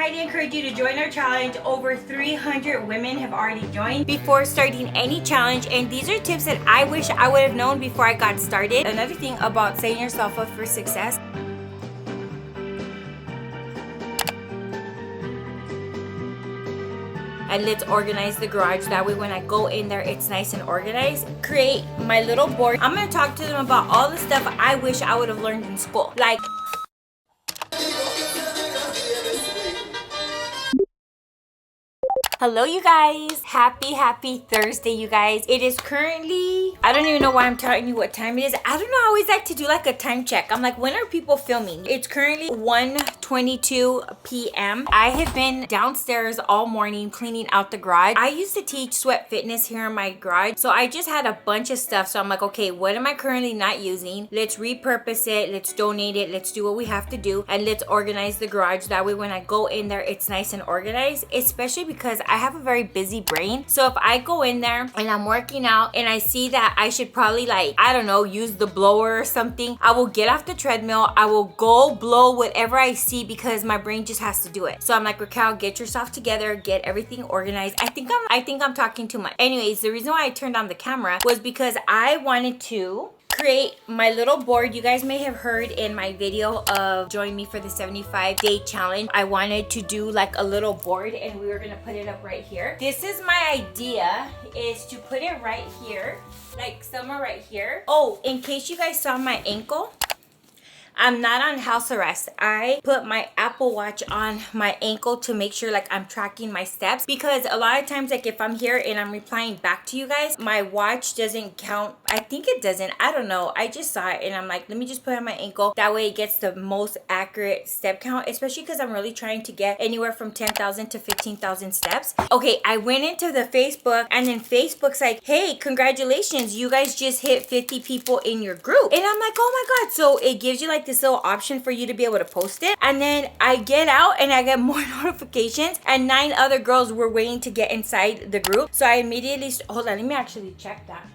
highly encourage you to join our challenge. Over 300 women have already joined before starting any challenge, and these are tips that I wish I would have known before I got started. Another thing about setting yourself up for success. And let's organize the garage. That way when I go in there, it's nice and organized. Create my little board. I'm gonna talk to them about all the stuff I wish I would have learned in school. Like, hello you guys, happy Thursday you guys. It is currently, I don't even know why I'm telling you what time it is. I don't know, I always like to do like a time check. I'm like, when are people filming? It's currently 1:22 p.m. I have been downstairs all morning cleaning out the garage. I used to teach sweat fitness here in my garage, so I just had a bunch of stuff. So I'm like, okay, what am I currently not using? Let's repurpose it, let's donate it, let's do what we have to do, and let's organize the garage. That way when I go in there, it's nice and organized, especially because I have a very busy brain. So if I go in there and I'm working out and I see that I should probably, like, I don't know, use the blower or something, I will get off the treadmill, I will go blow whatever I see because my brain just has to do it. So I'm like, Raquel, get yourself together, get everything organized. I think I'm talking too much. Anyways, the reason why I turned on the camera was because I wanted to create my little board. You guys may have heard in my video of join me for the 75-day challenge, I wanted to do like a little board and we were gonna put it up right here. This is my idea, is to put it right here, like somewhere right here. Oh, in case you guys saw my ankle, I'm not on house arrest. I put my Apple Watch on my ankle to make sure like I'm tracking my steps, because a lot of times, like if I'm here and I'm replying back to you guys, my watch doesn't count. I think it doesn't, I don't know. I just saw it and I'm like, let me just put it on my ankle. That way it gets the most accurate step count, especially because I'm really trying to get anywhere from 10,000 to 15,000 steps. Okay, I went into the Facebook and then Facebook's like, hey, congratulations, you guys just hit 50 people in your group. And I'm like, oh my God. So it gives you like this little option for you to be able to post it. And then I get out and I get more notifications, and 9 other girls were waiting to get inside the group. So I immediately, hold on, let me actually check that.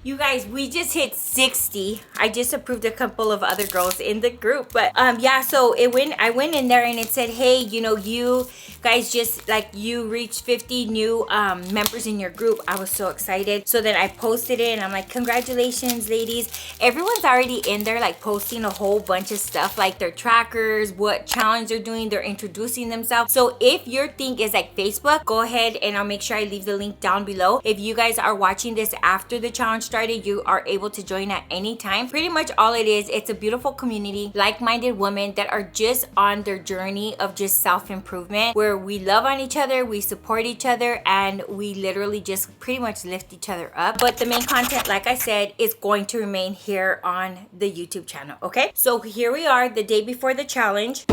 You guys, we just hit 60. I just approved a couple of other girls in the group. But yeah, so I went in there and it said, hey, you know, you guys just like, you reached 50 new members in your group. I was so excited. So then I posted it and I'm like, congratulations, ladies. Everyone's already in there like posting a whole bunch of stuff, like their trackers, what challenge they're doing, they're introducing themselves. So if your thing is like Facebook, go ahead and I'll make sure I leave the link down below. If you guys are watching this after the challenge started, you are able to join at any time. Pretty much all it is, it's a beautiful community, like-minded women that are just on their journey of just self-improvement, where we love on each other, we support each other, and we literally just pretty much lift each other up. But the main content, like I said, is going to remain here on the YouTube channel. Okay, so here we are the day before the challenge.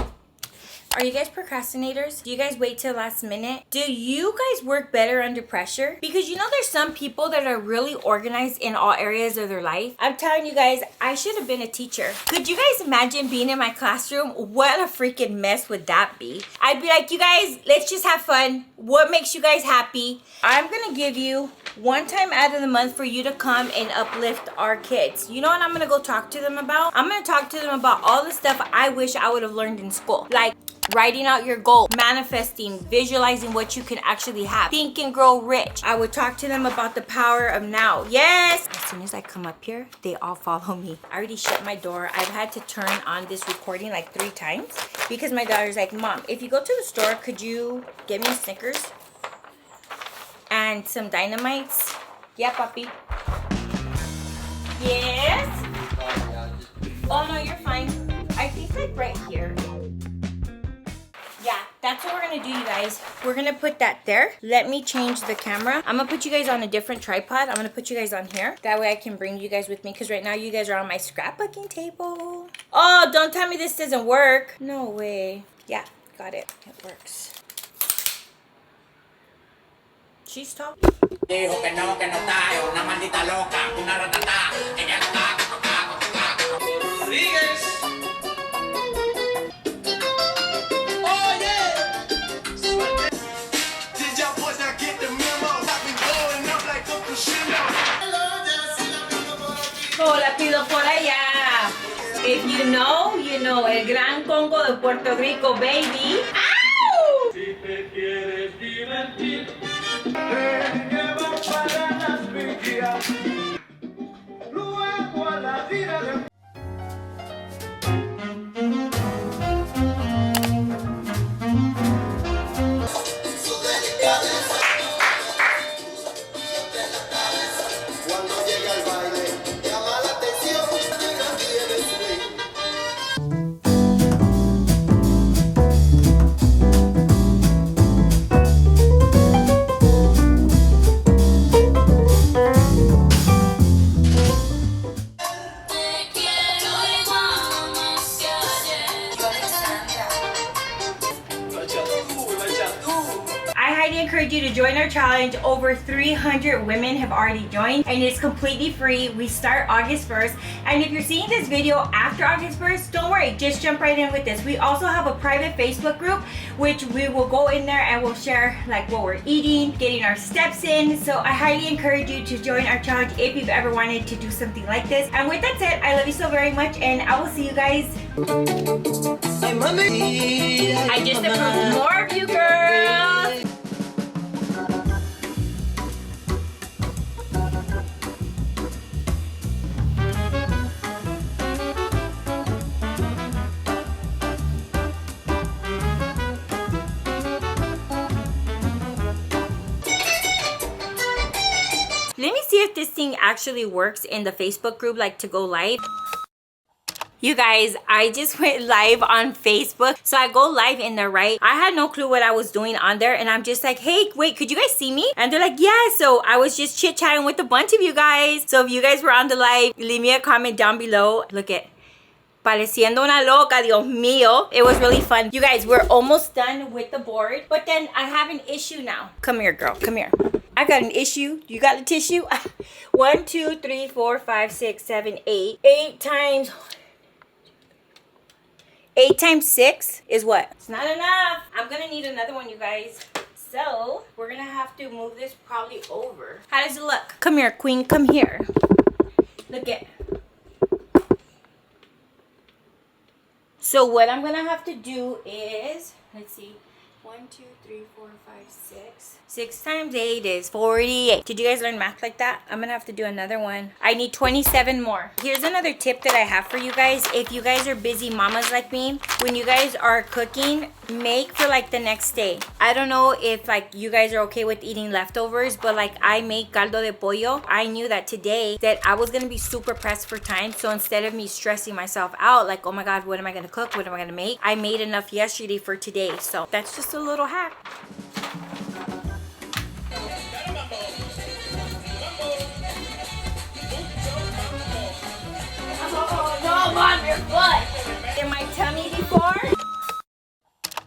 Are you guys procrastinators? Do you guys wait till last minute? Do you guys work better under pressure? Because you know there's some people that are really organized in all areas of their life. I'm telling you guys, I should have been a teacher. Could you guys imagine being in my classroom? What a freaking mess would that be? I'd be like, you guys, let's just have fun. What makes you guys happy? I'm gonna give you one time out of the month for you to come and uplift our kids. You know what I'm gonna go talk to them about? I'm gonna talk to them about all the stuff I wish I would have learned in school. Like writing out your goal, manifesting, visualizing what you can actually have, think and grow rich. I would talk to them about the power of now. Yes! As soon as I come up here, they all follow me. I already shut my door. I've had to turn on this recording like 3 times because my daughter's like, Mom, if you go to the store, could you get me Snickers and some Dynamites? Yeah, puppy. Yes? Oh no, you're fine. I think like right here. Yeah, that's what we're gonna do, you guys. We're gonna put that there. Let me change the camera. I'm gonna put you guys on a different tripod. I'm gonna put you guys on here. That way I can bring you guys with me, because right now you guys are on my scrapbooking table. Oh, don't tell me this doesn't work. No way. Yeah, got it. It works. She's talking. Oh, la pido por allá. If you know, you know, el Gran Congo de Puerto Rico, baby. Ow! Si te quieres divertir, te llevan para las villas, luego a la vida de... I highly encourage you to join our challenge. Over 300 women have already joined and it's completely free. We start August 1st. And if you're seeing this video after August 1st, don't worry, just jump right in with this. We also have a private Facebook group, which we will go in there and we'll share like what we're eating, getting our steps in. So I highly encourage you to join our challenge if you've ever wanted to do something like this. And with that said, I love you so very much and I will see you guys. I just approved more of you girls. Let me see if this thing actually works in the Facebook group, like to go live. You guys, I just went live on Facebook. So I go live in there, right? I had no clue what I was doing on there. And I'm just like, hey, wait, could you guys see me? And they're like, yeah. So I was just chit-chatting with a bunch of you guys. So if you guys were on the live, leave me a comment down below. Look at pareciendo una loca, Dios mío. It was really fun. You guys, we're almost done with the board. But then I have an issue now. Come here, girl. Come here. I got an issue. You got the tissue? 1, 2, 3, 4, 5, 6, 7, 8. 8 times... 8 times 6 is what? It's not enough. I'm gonna need another one, you guys. So we're gonna have to move this probably over. How does it look? Come here, queen. Come here. Look at. So what I'm gonna have to do is, let's see. 1, 2, 3, 4, 5, 6. 6 times 8 is 48. Did you guys learn math like that? I'm gonna have to do another one. I need 27 more. Here's another tip that I have for you guys. If you guys are busy mamas like me, when you guys are cooking, make for like the next day. I don't know if like you guys are okay with eating leftovers, but like I make caldo de pollo. I knew that today that I was gonna be super pressed for time. So instead of me stressing myself out, like, oh my God, what am I gonna cook? What am I gonna make? I made enough yesterday for today. So that's just a little hack. On your foot. In my tummy before.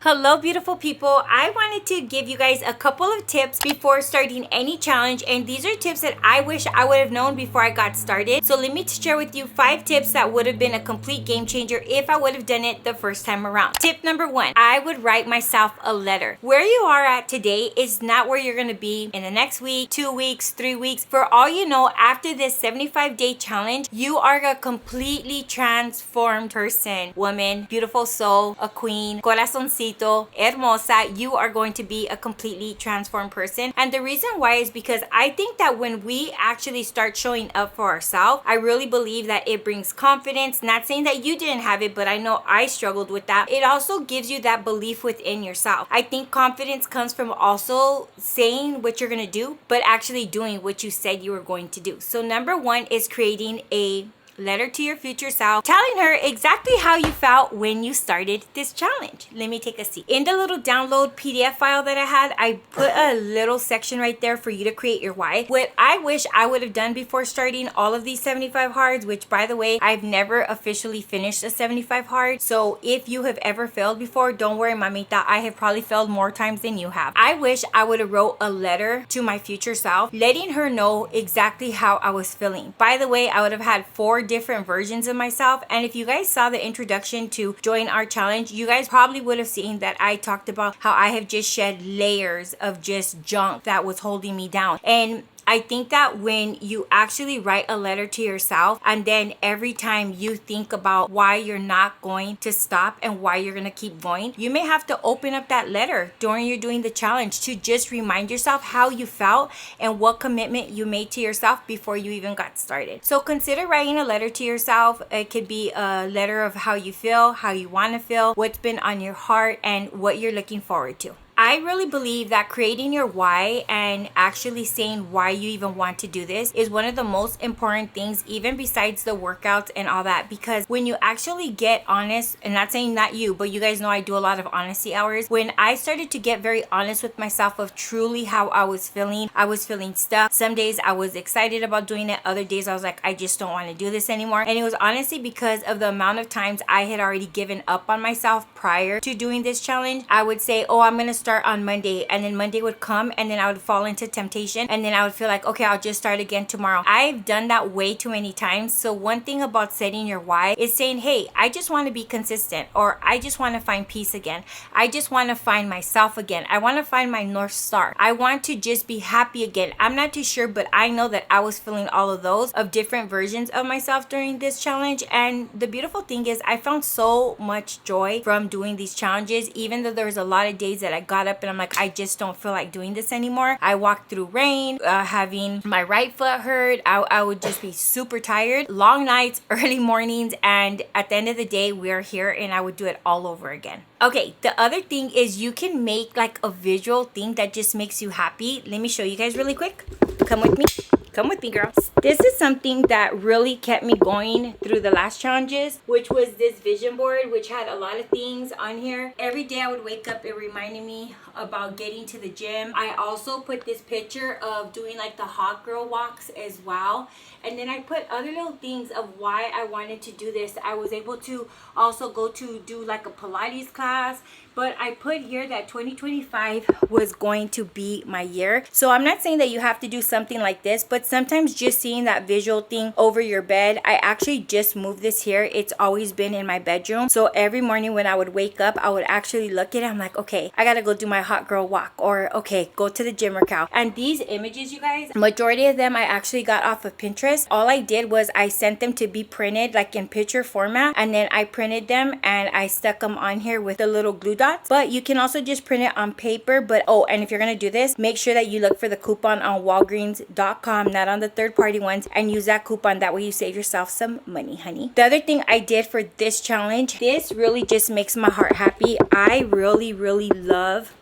Hello beautiful people, I wanted to give you guys a couple of tips before starting any challenge, and these are tips that I wish I would have known before I got started. So let me share with you 5 tips that would have been a complete game changer if I would have done it the first time around. Tip number 1, I would write myself a letter. Where you are at today is not where you're gonna be in the next week, 2 weeks, 3 weeks. For all you know, after this 75-day challenge, you are a completely transformed person, woman, beautiful soul, a queen, corazoncito, hermosa. You are going to be a completely transformed person. And the reason why is because I think that when we actually start showing up for ourselves, I really believe that it brings confidence. Not saying that you didn't have it, but I know I struggled with that. It also gives you that belief within yourself. I think confidence comes from also saying what you're going to do, but actually doing what you said you were going to do. So number 1 is creating a letter to your future self, telling her exactly how you felt when you started this challenge. Let me take a seat. In the little download PDF file that I had, I put a little section right there for you to create your why. What I wish I would have done before starting all of these 75 hards, which by the way, I've never officially finished a 75 hard. So if you have ever failed before, don't worry, mamita, I have probably failed more times than you have. I wish I would have wrote a letter to my future self, letting her know exactly how I was feeling. By the way, I would have had 4 different versions of myself, and if you guys saw the introduction to join our challenge, you guys probably would have seen that I talked about how I have just shed layers of just junk that was holding me down. And I think that when you actually write a letter to yourself, and then every time you think about why you're not going to stop and why you're going to keep going, you may have to open up that letter during you're doing the challenge to just remind yourself how you felt and what commitment you made to yourself before you even got started. So consider writing a letter to yourself. It could be a letter of how you feel, how you want to feel, what's been on your heart, and what you're looking forward to. I really believe that creating your why and actually saying why you even want to do this is one of the most important things, even besides the workouts and all that, because when you actually get honest, and not saying not you, but you guys know I do a lot of honesty hours. When I started to get very honest with myself of truly how I was feeling stuck. Some days I was excited about doing it. Other days I was like, I just don't want to do this anymore. And it was honestly because of the amount of times I had already given up on myself prior to doing this challenge. I would say, oh, I'm going to start on Monday, and then Monday would come and then I would fall into temptation, and then I would feel like, okay, I'll just start again tomorrow. I've done that way too many times. So one thing about setting your why is saying, hey, I just want to be consistent, or I just want to find peace again. I just want to find myself again. I want to find my North Star. I want to just be happy again. I'm not too sure, but I know that I was feeling all of those of different versions of myself during this challenge. And the beautiful thing is I found so much joy from doing these challenges, even though there was a lot of days that I got up and I'm like, I just don't feel like doing this anymore. I walked through rain, having my right foot hurt. I would just be super tired. Long nights, early mornings, and at the end of the day, we're here and I would do it all over again. Okay, the other thing is you can make like a visual thing that just makes you happy. Let me show you guys really quick. Come with me. Come with me, girls. This is something that really kept me going through the last challenges, which was this vision board, which had a lot of things on here. Every day I would wake up, it reminded me about getting to the gym. I also put this picture of doing like the hot girl walks as well. And then I put other little things of why I wanted to do this. I was able to also go to do like a Pilates class. But I put here that 2025 was going to be my year. So I'm not saying that you have to do something like this, but sometimes just seeing that visual thing over your bed. I actually just moved this here. It's always been in my bedroom. So every morning when I would wake up, I would actually look at it. I'm like, okay, I gotta go do my hot girl walk, or okay, go to the gym workout. And these images, you guys, majority of them I actually got off of Pinterest. All I did was I sent them to be printed like in picture format, and then I printed them and I stuck them on here with the little glue dots. But you can also just print it on paper. But oh, and if you're gonna do this, make sure that you look for the coupon on Walgreens.com, not on the third-party ones, and use that coupon. That way you save yourself some money, honey. The other thing I did for this challenge, this really just makes my heart happy. I really love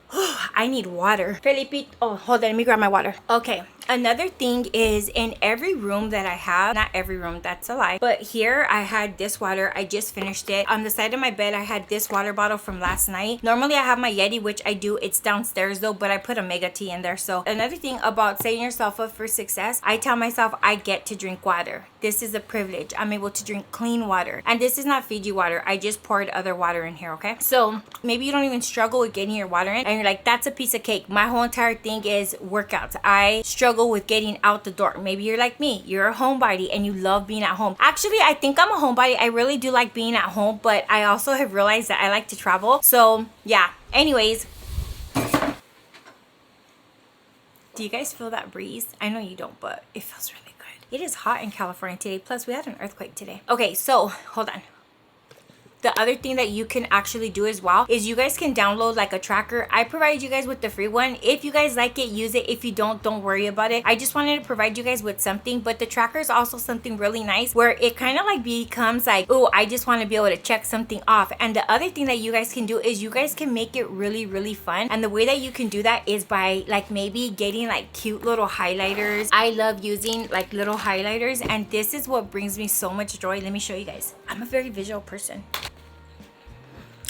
I need water. Felipe, oh, hold on, let me grab my water. Okay, another thing is in every room that I have, not every room, that's a lie, but here I had this water. I just finished it. On the side of my bed, I had this water bottle from last night. Normally I have my Yeti, which I do. It's downstairs though, but I put a Mega Tea in there. So another thing about setting yourself up for success, I tell myself I get to drink water. This is a privilege. I'm able to drink clean water. And this is not Fiji water. I just poured other water in here, okay? So maybe you don't even struggle with getting your water in, and you're like, that's a piece of cake. My whole entire thing is workouts. I struggle with getting out the door. Maybe you're like me. You're a homebody and you love being at home. Actually, I think I'm a homebody. I really do like being at home, but I also have realized that I like to travel. So yeah, anyways. Do you guys feel that breeze? I know you don't, but it feels really good. It is hot in California today. Plus, we had an earthquake today. Okay, so hold on. The other thing that you can actually do as well is you guys can download like a tracker. I provided you guys with the free one. If you guys like it, use it. If you don't worry about it. I just wanted to provide you guys with something, but the tracker is also something really nice where it kind of like becomes like, oh, I just want to be able to check something off. And the other thing that you guys can do is you guys can make it really fun. And the way that you can do that is by like maybe getting like cute little highlighters. I love using like little highlighters, and this is what brings me so much joy. Let me show you guys. I'm a very visual person.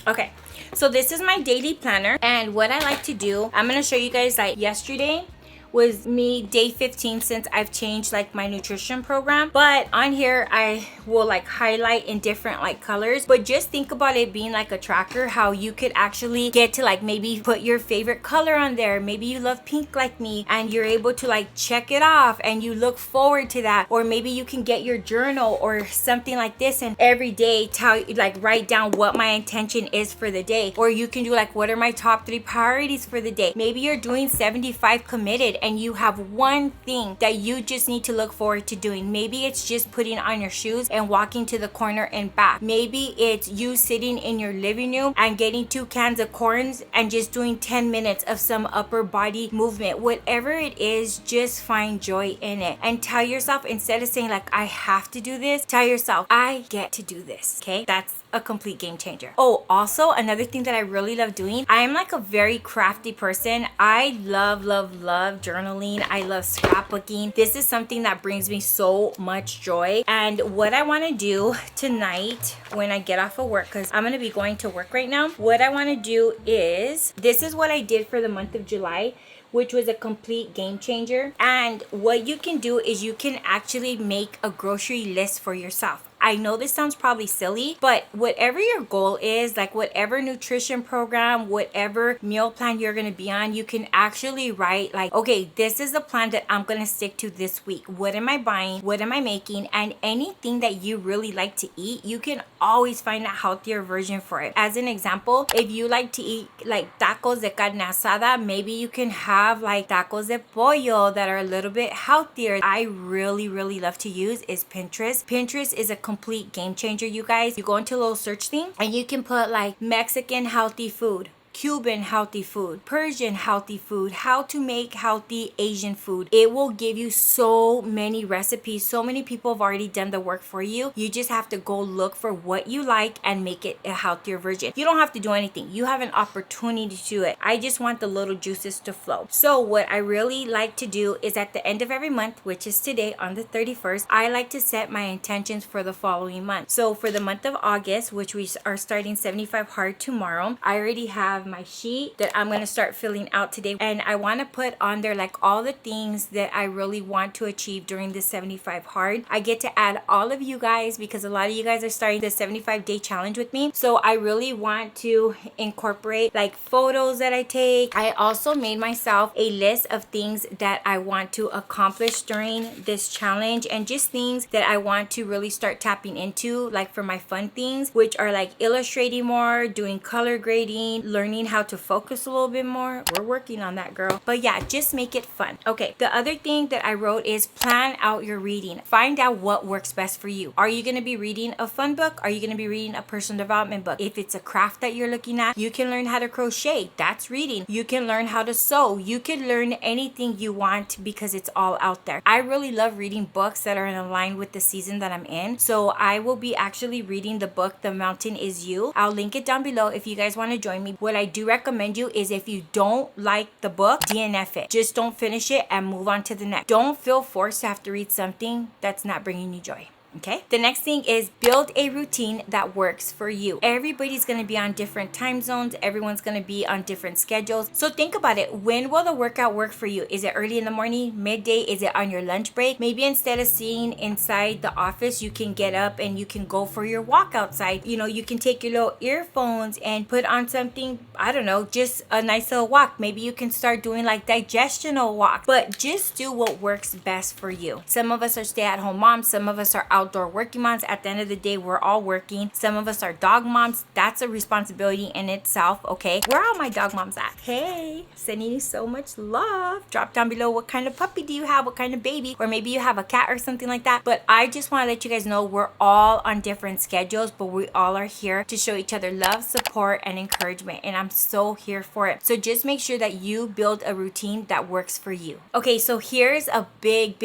Okay, so this is my daily planner, and what I like to do, I'm gonna show you guys like yesterday was me day 15 since I've changed like my nutrition program. But on here I will like highlight in different like colors, but just think about it being like a tracker, how you could actually get to like maybe put your favorite color on there. Maybe you love pink like me and you're able to like check it off and you look forward to that. Or maybe you can get your journal or something like this, and every day tell like write down what my intention is for the day. Or you can do like, what are my top 3 priorities for the day? Maybe you're doing 75 committed and you have one thing that you just need to look forward to doing. Maybe it's just putting on your shoes and walking to the corner and back. Maybe it's you sitting in your living room and getting 2 cans of corns and just doing 10 minutes of some upper body movement. Whatever it is, just find joy in it and tell yourself, instead of saying like I have to do this, tell yourself I get to do this. Okay, that's a complete game changer. Oh, also another thing that I really love doing, I am like a very crafty person. I love journaling. I love scrapbooking. This is something that brings me so much joy. And what I want to do tonight when I get off of work, because I'm going to be going to work right now, what I want to do is, this is what I did for the month of July, which was a complete game changer. And what you can do is you can actually make a grocery list for yourself. I know this sounds probably silly, but whatever your goal is, like whatever nutrition program, whatever meal plan you're going to be on, you can actually write like, okay, this is the plan that I'm going to stick to this week. What am I buying? What am I making? And anything that you really like to eat, you can always find a healthier version for it. As an example, if you like to eat like tacos de carne asada, maybe you can have like tacos de pollo that are a little bit healthier. I really love to use is Pinterest. Pinterest is a complete game changer, you guys. You go into a little search thing and you can put like Mexican healthy food, Cuban healthy food, Persian healthy food, how to make healthy Asian food. It will give you so many recipes. So many people have already done the work for you. You just have to go look for what you like and make it a healthier version. You don't have to do anything. You have an opportunity to do it. I just want the little juices to flow. So what I really like to do is at the end of every month, which is today on the 31st, I like to set my intentions for the following month. So for the month of August, which we are starting 75 hard tomorrow, I already have my sheet that I'm going to start filling out today, and I want to put on there like all the things that I really want to achieve during the 75 hard. I get to add all of you guys because a lot of you guys are starting the 75-day challenge with me, so I really want to incorporate like photos that I take. I also made myself a list of things that I want to accomplish during this challenge, and just things that I want to really start tapping into, like for my fun things, which are like illustrating more, doing color grading, learning how to focus a little bit more. We're working on that, girl. But yeah, just make it fun. Okay, the other thing that I wrote is plan out your reading. Find out what works best for you. Are you going to be reading a fun book? Are you going to be reading a personal development book? If it's a craft that you're looking at, you can learn how to crochet. That's reading. You can learn how to sew. You can learn anything you want because it's all out there. I really love reading books that are in line with the season that I'm in. So I will be actually reading the book The Mountain Is You. I'll link it down below if you guys want to join me. What I do recommend you is if you don't like the book, DNF it. Just don't finish it and move on to the next. Don't feel forced to have to read something that's not bringing you joy. Okay, the next thing is build a routine that works for you. Everybody's going to be on different time zones. Everyone's going to be on different schedules. So think about it. When will the workout work for you? Is it early in the morning, midday? Is it on your lunch break? Maybe instead of sitting inside the office, you can get up and you can go for your walk outside. You know, you can take your little earphones and put on something, I don't know, just a nice little walk. Maybe you can start doing like digestional walks, but just do what works best for you. Some of us are stay-at-home moms. Some of us are outdoor working moms. At the end of the day, we're all working. Some of us are dog moms. That's a responsibility in itself. Okay, where are all my dog moms at? Hey, sending you so much love. Drop down below what kind of puppy do you have, what kind of baby, or maybe you have a cat or something like that. But I just want to let you guys know we're all on different schedules, but we all are here to show each other love, support, and encouragement, and I'm so here for it. So just make sure that you build a routine that works for you. Okay, so here's a big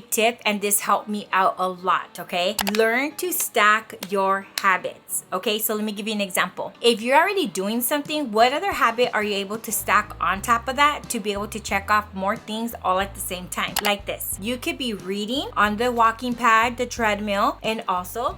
tip, and this helped me out a lot. Okay, learn to stack your habits. Okay, so let me give you an example. If you're already doing something, what other habit are you able to stack on top of that to be able to check off more things all at the same time? Like this, you could be reading on the walking pad, the treadmill, and also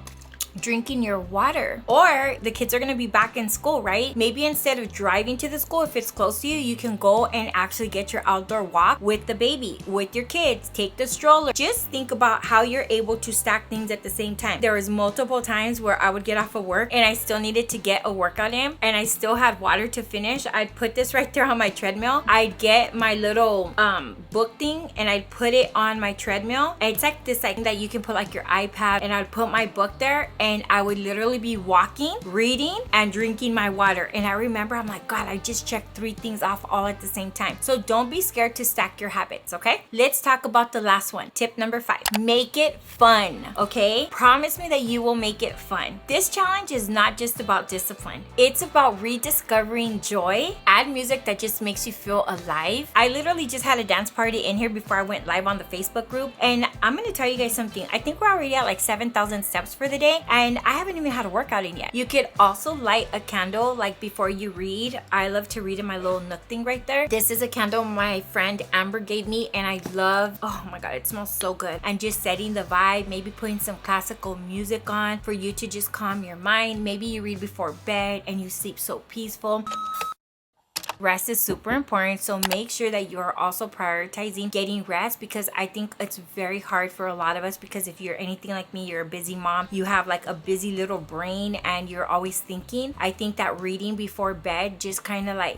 drinking your water. Or the kids are going to be back in school, right? Maybe instead of driving to the school, if it's close to you, you can go and actually get your outdoor walk with the baby, with your kids. Take the stroller. Just think about how you're able to stack things at the same time. There was multiple times where I would get off of work and I still needed to get a workout in, and I still had water to finish. I'd put this right there on my treadmill. I'd get my little book thing and I'd put it on my treadmill. It's like this, like that you can put like your iPad, and I'd put my book there, and I would literally be walking, reading, and drinking my water. And I remember I'm like, God, I just checked 3 things off all at the same time. So don't be scared to stack your habits, okay? Let's talk about the last one. Tip number 5, make it fun, okay? Promise me that you will make it fun. This challenge is not just about discipline. It's about rediscovering joy. Add music that just makes you feel alive. I literally just had a dance party in here before I went live on the Facebook group. And I'm gonna tell you guys something. I think we're already at like 7,000 steps for the day, and I haven't even had a workout in yet. You could also light a candle like before you read. I love to read in my little nook thing right there. This is a candle my friend Amber gave me, and I love, oh my God, it smells so good. And just setting the vibe, maybe putting some classical music on for you to just calm your mind. Maybe you read before bed and you sleep so peaceful. Rest is super important, so make sure that you are also prioritizing getting rest, because I think it's very hard for a lot of us, because if you're anything like me, you're a busy mom, you have like a busy little brain and you're always thinking. I think that reading before bed just kind of like,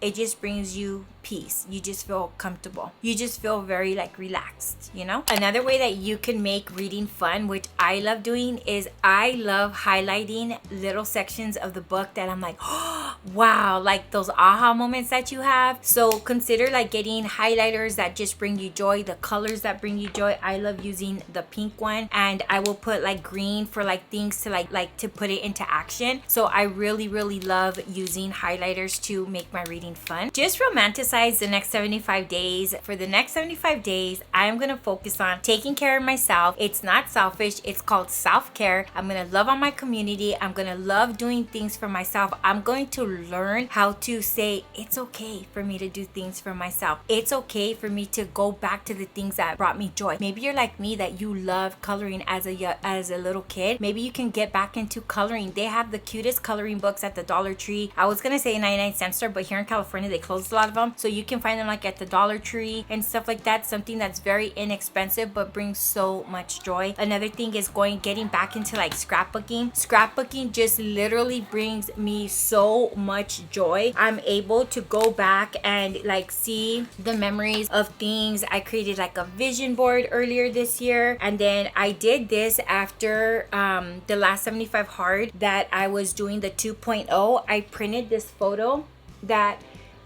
it just brings you peace. You just feel comfortable. You just feel very like relaxed, you know? Another way that you can make reading fun, which I love doing, is I love highlighting little sections of the book that I'm like, oh, wow, like those aha moments that you have. So consider like getting highlighters that just bring you joy, the colors that bring you joy. I love using the pink one, and I will put like green for like things to like to put it into action. So I really love using highlighters to make my reading fun. Just romanticize the next 75 days. For the next 75 days, I'm gonna focus on taking care of myself. It's not selfish, it's called self-care. I'm gonna love on my community. I'm gonna love doing things for myself. I'm going to learn how to say it's okay for me to do things for myself. It's okay for me to go back to the things that brought me joy. Maybe you're like me, that you love coloring as a little kid. Maybe you can get back into coloring. They have the cutest coloring books at the Dollar Tree. I was gonna say 99-cent store, but here in California they closed a lot of them, so you can find them like at the Dollar Tree and stuff like that. Something that's very inexpensive but brings so much joy. Another thing is getting back into like scrapbooking. Scrapbooking just literally brings me so much joy. I'm able to go back and like see the memories of things. I created like a vision board earlier this year, and then I did this after the last 75 hard that I was doing the 2.0. I printed this photo that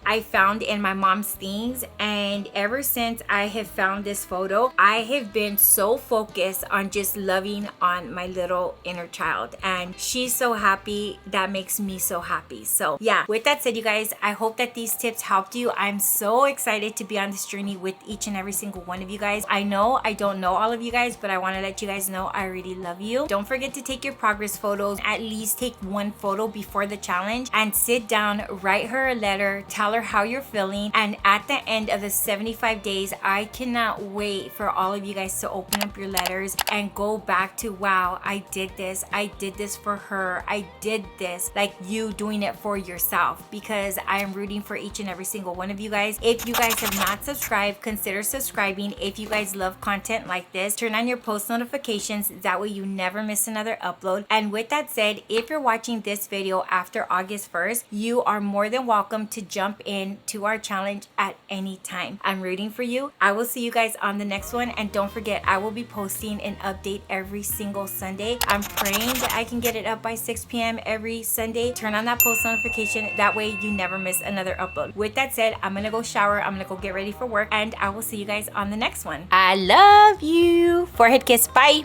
I found in my mom's things, and ever since I have found this photo, I have been so focused on just loving on my little inner child, and she's so happy. That makes me so happy. So yeah, with that said, you guys, I hope that these tips helped you. I'm so excited to be on this journey with each and every single one of you guys. I know I don't know all of you guys, but I want to let you guys know I really love you. Don't forget to take your progress photos. At least take one photo before the challenge and sit down, write her a letter, tell her how you're feeling. And at the end of the 75 days, I cannot wait for all of you guys to open up your letters and go back to, wow, I did this for her, I did this, like you doing it for yourself, because I am rooting for each and every single one of you guys. If you guys have not subscribed, consider subscribing. If you guys love content like this, turn on your post notifications, that way you never miss another upload. And with that said, if you're watching this video after August 1st, you are more than welcome to jump in to our challenge at any time. I'm rooting for you. I will see you guys on the next one, and don't forget, I will be posting an update every single Sunday. I'm praying that I can get it up by 6 p.m. every Sunday. Turn on that post notification, that way you never miss another upload. With that said, I'm gonna go shower, I'm gonna go get ready for work, and I will see you guys on the next one. I love you. Forehead kiss. Bye.